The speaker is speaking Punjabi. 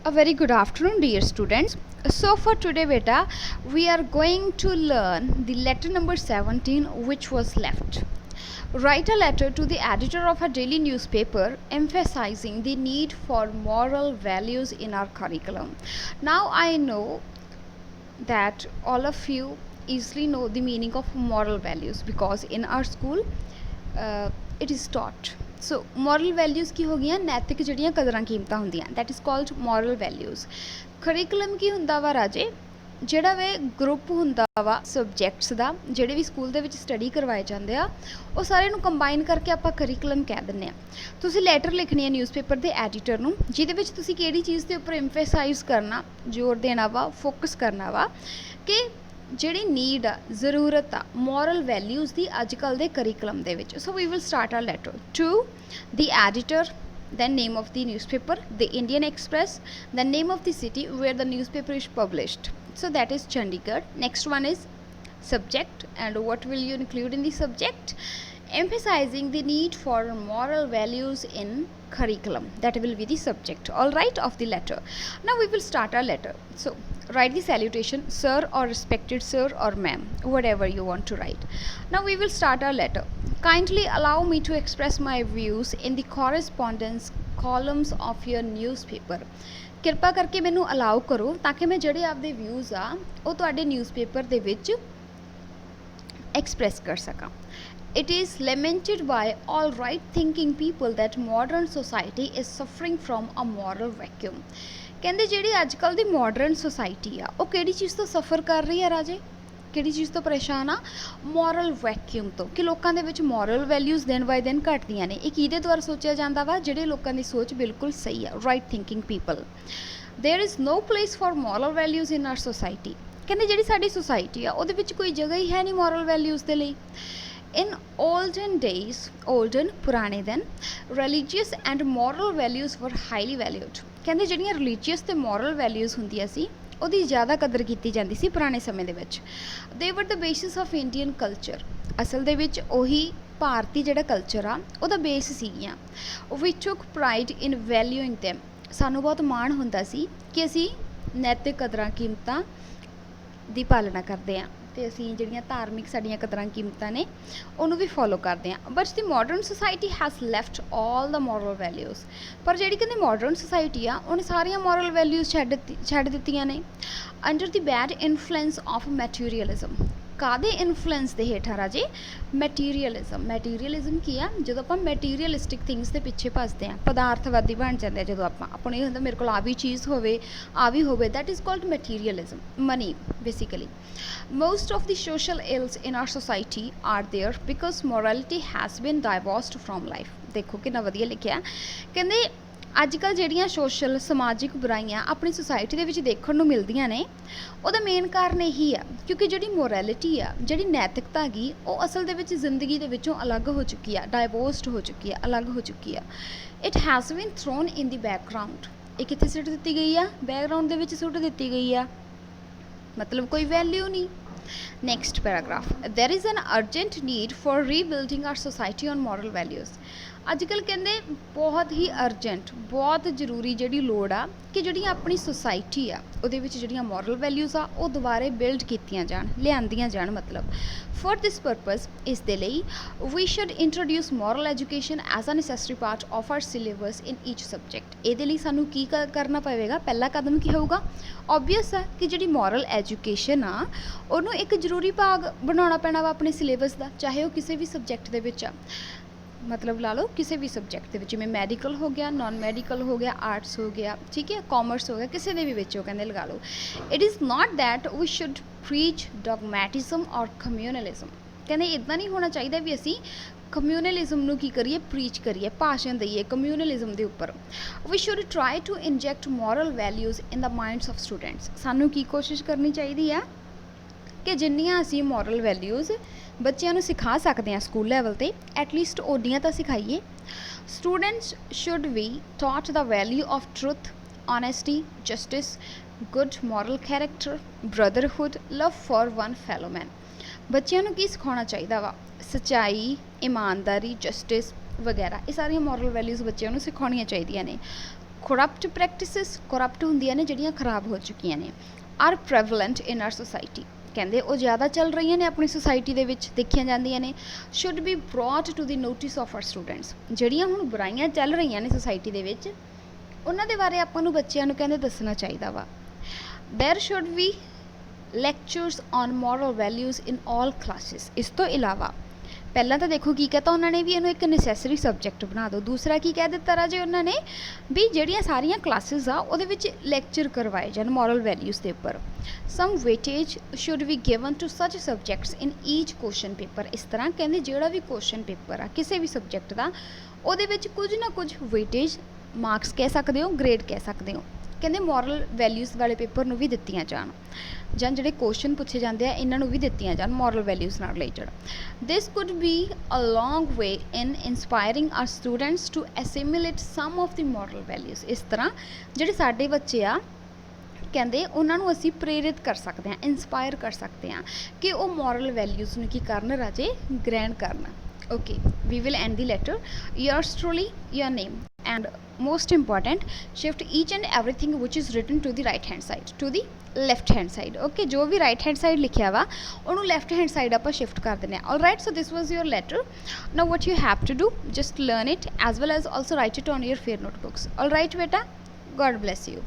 A very good afternoon, dear students. So for today, beta, we are going to learn the letter number 17, which was left. Write a letter to the editor of a daily newspaper emphasizing the need for moral values in our curriculum. Now I know that all of you easily know the meaning of moral values because in our school it is taught. So moral values की हो गई नैतिक जड़ियाँ कदरां कीमतां होंदियां, that is called moral values. curriculum की हुंदा वा राजे ਜਿਹੜਾ ਵੇ ਗਰੁੱਪ ਹੁੰਦਾ ਵਾ ਸਬਜੈਕਟਸ ਦਾ ਜਿਹੜੇ ਵੀ ਸਕੂਲ ਦੇ ਵਿੱਚ ਸਟੱਡੀ ਕਰਵਾਏ ਜਾਂਦੇ ਆ ਉਹ ਸਾਰੇ ਨੂੰ ਕੰਬਾਈਨ ਕਰਕੇ ਆਪਾਂ ਕਰਿਕੂਲਮ ਕਹਿ ਦਿੰਦੇ ਆ। ਤੁਸੀਂ ਲੈਟਰ ਲਿਖਣੀ ਹੈ ਨਿਊਜ਼ਪੇਪਰ ਦੇ ਐਡੀਟਰ ਨੂੰ ਜਿਹਦੇ ਵਿੱਚ ਤੁਸੀਂ ਕਿਹੜੀ ਚੀਜ਼ ਦੇ ਉੱਪਰ ਐਮਫੈਸਾਈਜ਼ ਕਰਨਾ, ਜ਼ੋਰ ਦੇਣਾ ਵਾ, ਫੋਕਸ ਕਰਨਾ ਵਾ ਕਿ ਜਿਹੜੀ ਨੀਡ ਆ, ਜ਼ਰੂਰਤ ਆ ਮੋਰਲ ਵੈਲਿਊਜ਼ ਦੀ ਅੱਜ ਕੱਲ੍ਹ ਦੇ ਕਰਿਕੂਲਮ ਦੇ ਵਿੱਚ। So we will start our letter to the editor, then name of the newspaper, the Indian Express, the name of the city where the newspaper is published. So that is Chandigarh. Next one is subject, and what will you include in the subject? Emphasizing the need for moral values in curriculum. That will be the subject, all right, of the letter. Now we will start our letter. So write the salutation, sir or respected sir or ma'am, whatever you want to write. Now we will start our letter. Kindly allow me to express my views in the correspondence columns of your newspaper. ਕਿਰਪਾ ਕਰਕੇ ਮੈਨੂੰ ਅਲਾਉ ਕਰੋ ਤਾਂ ਕਿ ਮੈਂ ਜਿਹੜੇ ਆਪਦੇ ਵਿਊਜ਼ ਆ ਉਹ ਤੁਹਾਡੇ ਨਿਊਜ਼ਪੇਪਰ ਦੇ ਵਿੱਚ ਐਕਸਪ੍ਰੈਸ ਕਰ ਸਕਾਂ। It is lamented by all right thinking people that modern society is suffering from a moral vacuum. ਕਹਿੰਦੇ ਜਿਹੜੀ ਅੱਜ ਕੱਲ੍ਹ ਦੀ ਮਾਡਰਨ ਸੋਸਾਇਟੀ ਆ ਉਹ ਕਿਹੜੀ ਚੀਜ਼ ਤੋਂ ਸਫਰ ਕਰ ਰਹੀ ਆ ਰਾਜੇ, ਕਿਹੜੀ ਚੀਜ਼ ਤੋਂ ਪਰੇਸ਼ਾਨ ਆ? ਮੋਰਲ ਵੈਕਿਊਮ ਤੋਂ, ਕਿ ਲੋਕਾਂ ਦੇ ਵਿੱਚ ਮੋਰਲ ਵੈਲਿਊਜ਼ ਦਿਨ ਬਾਏ ਦਿਨ ਘਟਦੀਆਂ ਨੇ। ਇਹ ਕਿਹਦੇ ਦੁਆਰਾ ਸੋਚਿਆ ਜਾਂਦਾ ਵਾ? ਜਿਹੜੇ ਲੋਕਾਂ ਦੀ ਸੋਚ ਬਿਲਕੁਲ ਸਹੀ ਆ, right thinking people. There is no place for moral values in our society. ਕਹਿੰਦੇ ਜਿਹੜੀ ਸਾਡੀ ਸੋਸਾਇਟੀ ਆ ਉਹਦੇ ਵਿੱਚ ਕੋਈ ਜਗ੍ਹਾ ਹੀ ਹੈ ਨਹੀਂ ਮੋਰਲ ਵੈਲਿਊਜ਼ ਦੇ ਲਈ। In olden days, ਪੁਰਾਣੇ ਦਿਨ, religious and moral values were highly valued. ਕਹਿੰਦੇ ਜਿਹੜੀਆਂ religious ਤੇ moral values ਹੁੰਦੀਆਂ ਸੀ ਉਹਦੀ ਜ਼ਿਆਦਾ ਕਦਰ ਕੀਤੀ ਜਾਂਦੀ ਸੀ ਪੁਰਾਣੇ ਸਮੇਂ ਦੇ ਵਿੱਚ। ਦੇ ਵਰ ਦ ਬੇਸਿਸ ਆਫ ਇੰਡੀਅਨ ਕਲਚਰ। ਅਸਲ ਦੇ ਵਿੱਚ ਉਹੀ ਭਾਰਤੀ ਜਿਹੜਾ ਕਲਚਰ ਆ ਉਹਦਾ ਬੇਸ ਸੀਗੀਆਂ। ਵੀ ਟੁਕ ਪ੍ਰਾਈਡ ਇਨ ਵੈਲਿਊਇੰਗ ਦੈਮ। ਸਾਨੂੰ ਬਹੁਤ ਮਾਣ ਹੁੰਦਾ ਸੀ ਕਿ ਅਸੀਂ ਨੈਤਿਕ ਕਦਰਾਂ ਕੀਮਤਾਂ ਦੀ ਪਾਲਣਾ ਕਰਦੇ ਹਾਂ ਅਤੇ ਅਸੀਂ ਜਿਹੜੀਆਂ ਧਾਰਮਿਕ ਸਾਡੀਆਂ ਕਦਰਾਂ ਕੀਮਤਾਂ ਨੇ ਉਹਨੂੰ ਵੀ ਫੋਲੋ ਕਰਦੇ ਹਾਂ। But the modern society has left all the moral values. ਪਰ ਜਿਹੜੀ ਕਹਿੰਦੇ ਮਾਡਰਨ ਸੋਸਾਇਟੀ ਆ ਉਹਨੇ ਸਾਰੀਆਂ ਮੋਰਲ ਵੈਲਿਊਜ਼ ਛੱਡ ਦਿੱਤੀਆਂ ਨੇ under the bed influence of ਮੈਟੀਰੀਅਲਿਜ਼ਮ। ਕਾਹਦੇ ਇਨਫਲੂਐਂਸ ਦੇ ਹੇਠਾਂ ਰਾਜੇ? ਮੈਟੀਰੀਅਲਿਜ਼ਮ। ਮੈਟੀਰੀਅਲਿਜ਼ਮ ਕੀ ਆ? ਜਦੋਂ ਆਪਾਂ ਮੈਟੀਰੀਅਲਿਸਟਿਕ ਥਿੰਗਸ ਦੇ ਪਿੱਛੇ ਭੱਜਦੇ ਹਾਂ, ਪਦਾਰਥਵਾਦੀ ਬਣ ਜਾਂਦੇ ਆ ਜਦੋਂ ਆਪਾਂ ਨੂੰ ਇਹ ਹੁੰਦਾ ਮੇਰੇ ਕੋਲ ਆ ਵੀ ਚੀਜ਼ ਹੋਵੇ, ਆ ਵੀ ਹੋਵੇ, that is called materialism, money basically. Most of the social ills in our society are there because morality has been divorced from life. ਦੇਖੋ ਕਿੰਨਾ ਵਧੀਆ ਲਿਖਿਆ। ਕਹਿੰਦੇ ਅੱਜ ਕੱਲ੍ਹ ਜਿਹੜੀਆਂ ਸੋਸ਼ਲ ਸਮਾਜਿਕ ਬੁਰਾਈਆਂ ਆਪਣੀ ਸੁਸਾਇਟੀ ਦੇ ਵਿੱਚ ਦੇਖਣ ਨੂੰ ਮਿਲਦੀਆਂ ਨੇ ਉਹਦਾ ਮੇਨ ਕਾਰਨ ਇਹੀ ਆ ਕਿਉਂਕਿ ਜਿਹੜੀ ਮੋਰੈਲਿਟੀ ਆ, ਜਿਹੜੀ ਨੈਤਿਕਤਾ ਹੈਗੀ ਉਹ ਅਸਲ ਦੇ ਵਿੱਚ ਜ਼ਿੰਦਗੀ ਦੇ ਵਿੱਚੋਂ ਅਲੱਗ ਹੋ ਚੁੱਕੀ ਆ, ਡਾਇਵੋਰਸਡ ਹੋ ਚੁੱਕੀ ਆ, ਅਲੱਗ ਹੋ ਚੁੱਕੀ ਆ। It has been thrown in the background. ਇਹ ਕਿੱਥੇ ਸੁੱਟ ਦਿੱਤੀ ਗਈ ਆ? ਬੈਕਗਰਾਊਂਡ ਦੇ ਵਿੱਚ ਸੁੱਟ ਦਿੱਤੀ ਗਈ ਆ, ਮਤਲਬ ਕੋਈ ਵੈਲਿਊ ਨਹੀਂ। Next paragraph. There is an urgent need for rebuilding our society on moral values. ਅੱਜ ਕੱਲ੍ਹ ਕਹਿੰਦੇ ਬਹੁਤ ਹੀ ਅਰਜੈਂਟ, ਬਹੁਤ ਜ਼ਰੂਰੀ ਜਿਹੜੀ ਲੋੜ ਆ ਕਿ ਜਿਹੜੀਆਂ ਆਪਣੀ ਸੁਸਾਇਟੀ ਆ ਉਹਦੇ ਵਿੱਚ ਜਿਹੜੀਆਂ ਮੋਰਲ ਵੈਲਿਊਜ਼ ਆ ਉਹ ਦੁਬਾਰੇ ਬਿਲਡ ਕੀਤੀਆਂ ਜਾਣ, ਲਿਆਂਦੀਆਂ ਜਾਣ। ਮਤਲਬ ਫॉर ਦਿਸ ਪਰਪਜ਼, ਇਸ ਦੇ ਲਈ we should introduce moral education as a necessary part of our syllabus in each subject. ਇਹਦੇ ਲਈ ਸਾਨੂੰ ਕੀ ਕਰਨਾ ਪਵੇਗਾ? ਪਹਿਲਾ ਕਦਮ ਕੀ ਹੋਊਗਾ? ਓਬਵੀਅਸ ਆ ਕਿ ਜਿਹੜੀ ਮੋਰਲ ਐਜੂਕੇਸ਼ਨ ਆ ਉਹਨੂੰ ਇੱਕ ਜ਼ਰੂਰੀ ਭਾਗ ਬਣਾਉਣਾ ਪੈਣਾ ਵਾ ਆਪਣੇ ਸਿਲੇਬਸ ਦਾ, ਚਾਹੇ ਉਹ ਕਿਸੇ ਵੀ ਸਬਜੈਕਟ ਦੇ ਵਿੱਚ ਆ। ਮਤਲਬ ਲਾ ਲਓ ਕਿਸੇ ਵੀ ਸਬਜੈਕਟ ਦੇ ਵਿੱਚ, ਜਿਵੇਂ ਮੈਡੀਕਲ ਹੋ ਗਿਆ, ਨਾਨ ਮੈਡੀਕਲ ਹੋ ਗਿਆ, ਆਰਟਸ ਹੋ ਗਿਆ, ਠੀਕ ਹੈ, ਕਾਮਰਸ ਹੋ ਗਿਆ, ਕਿਸੇ ਦੇ ਵੀ ਵਿੱਚ ਉਹ ਕਹਿੰਦੇ ਲਗਾ ਲਓ। It is not that we should preach dogmatism or communalism. ਕਹਿੰਦੇ ਇੱਦਾਂ ਨਹੀਂ ਹੋਣਾ ਚਾਹੀਦਾ ਵੀ ਅਸੀਂ ਕਮਿਊਨਲਿਜ਼ਮ ਨੂੰ ਕੀ ਕਰੀਏ? ਪ੍ਰੀਚ ਕਰੀਏ, ਭਾਸ਼ਣ ਦਈਏ ਕਮਿਊਨਲਿਜ਼ਮ ਦੇ ਉੱਪਰ। We should try to inject moral values in the minds of students. ਸਾਨੂੰ ਕੀ ਕੋਸ਼ਿਸ਼ ਕਰਨੀ ਚਾਹੀਦੀ ਆ ਕਿ ਜਿੰਨੀਆਂ ਅਸੀਂ ਮੋਰਲ ਵੈਲਿਊਜ਼ ਬੱਚਿਆਂ ਨੂੰ ਸਿਖਾ ਸਕਦੇ ਹਾਂ ਸਕੂਲ ਲੈਵਲ 'ਤੇ, ਐਟਲੀਸਟ ਓਡੀਆਂ ਤਾਂ ਸਿਖਾਈਏ। Students should be taught the value of truth, honesty, justice, good moral character, brotherhood, love for one fellow man. ਬੱਚਿਆਂ ਨੂੰ ਕੀ ਸਿਖਾਉਣਾ ਚਾਹੀਦਾ ਵਾ? ਸੱਚਾਈ, ਇਮਾਨਦਾਰੀ, ਜਸਟਿਸ ਵਗੈਰਾ, ਇਹ ਸਾਰੀਆਂ ਮੋਰਲ ਵੈਲਿਊਜ਼ ਬੱਚਿਆਂ ਨੂੰ ਸਿਖਾਉਣੀਆਂ ਚਾਹੀਦੀਆਂ ਨੇ। ਕਰਪਟ ਪ੍ਰੈਕਟਿਸਿਸ, ਕਰਪਟ ਹੁੰਦੀਆਂ ਨੇ ਜਿਹੜੀਆਂ ਖਰਾਬ ਹੋ ਚੁੱਕੀਆਂ ਨੇ, ਆਰ ਪ੍ਰੈਵਲੈਂਟ ਇਨ ਆਰ ਸੋਸਾਇਟੀ, ਕਹਿੰਦੇ ਉਹ ਜ਼ਿਆਦਾ ਚੱਲ ਰਹੀਆਂ ਨੇ ਆਪਣੀ ਸੁਸਾਇਟੀ ਦੇ ਵਿੱਚ ਦੇਖੀਆਂ ਜਾਂਦੀਆਂ ਨੇ। Should be brought to the notice of R students, ਜਿਹੜੀਆਂ ਹੁਣ ਬੁਰਾਈਆਂ ਚੱਲ ਰਹੀਆਂ ਨੇ ਸੁਸਾਇਟੀ ਦੇ ਵਿੱਚ ਉਹਨਾਂ ਦੇ ਬਾਰੇ ਆਪਾਂ ਨੂੰ ਬੱਚਿਆਂ ਨੂੰ ਕਹਿੰਦੇ ਦੱਸਣਾ ਚਾਹੀਦਾ ਵਾ। ਦੇਰ should be lectures on moral values in all classes. ਇਸ ਤੋਂ ਇਲਾਵਾ ਪਹਿਲਾਂ ਤਾਂ ਦੇਖੋ ਕੀ ਕਹਤਾ ਉਹਨਾਂ ਨੇ ਵੀ ਇਹਨੂੰ ਇੱਕ ਨੈਸੈਸਰੀ ਸਬਜੈਕਟ ਬਣਾ ਦਿਓ। ਦੂਸਰਾ ਕੀ ਕਹਿ ਦਿੱਤਾ ਰਾਜੇ ਉਹਨਾਂ ਨੇ ਵੀ ਜਿਹੜੀਆਂ ਸਾਰੀਆਂ ਕਲਾਸਿਸ ਆ ਉਹਦੇ ਵਿੱਚ ਲੈਕਚਰ ਕਰਵਾਏ ਜਾਣ ਮੋਰਲ ਵੈਲਿਊਜ਼ ਦੇ ਉੱਪਰ। Some weightage should be given to such subjects in each question paper. ਇਸ ਤਰ੍ਹਾਂ ਕਹਿੰਦੇ ਜਿਹੜਾ ਵੀ ਕੁਐਸਚਨ ਪੇਪਰ ਆ ਕਿਸੇ ਵੀ ਸਬਜੈਕਟ ਦਾ ਉਹਦੇ ਵਿੱਚ ਕੁਝ ਨਾ ਕੁਝ ਵੇਟੇਜ, ਮਾਰਕਸ ਕਹਿ ਸਕਦੇ ਹੋ, ਗ੍ਰੇਡ ਕਹਿ ਸਕਦੇ ਹੋ, ਕਹਿੰਦੇ ਮੋਰਲ ਵੈਲਿਊਜ਼ ਵਾਲੇ ਪੇਪਰ ਨੂੰ ਵੀ ਦਿੱਤੀਆਂ ਜਾਣ, ਜਾਂ ਜਿਹੜੇ ਕੁਐਸਚਨ ਪੁੱਛੇ ਜਾਂਦੇ ਆ ਇਹਨਾਂ ਨੂੰ ਵੀ ਦਿੱਤੀਆਂ ਜਾਣ ਮੋਰਲ ਵੈਲਿਊਜ਼ ਨਾਲ related. This could be a long way in inspiring our students to assimilate some of the moral values. ਇਸ ਤਰ੍ਹਾਂ ਜਿਹੜੇ ਸਾਡੇ ਬੱਚੇ ਆ ਕਹਿੰਦੇ ਉਹਨਾਂ ਨੂੰ ਅਸੀਂ ਪ੍ਰੇਰਿਤ ਕਰ ਸਕਦੇ ਹਾਂ, ਇੰਸਪਾਇਰ ਕਰ ਸਕਦੇ ਹਾਂ ਕਿ ਉਹ ਮੋਰਲ ਵੈਲਿਊਜ਼ ਨੂੰ ਕੀ ਕਰਨ ਰਾਜੇ, ਗ੍ਰਹਿਣ ਕਰਨ। Okay, we will end the letter. Yours truly, your name, and most important, shift each and everything which is written to the right hand side to the left hand side. Okay, जो भी right hand side लिखा हुआ उन्हों left hand side आप shift कर देना। All right, so this was your letter. Now what you have to do, just learn it as well as also write it on your fair notebooks. All right beta, God bless you.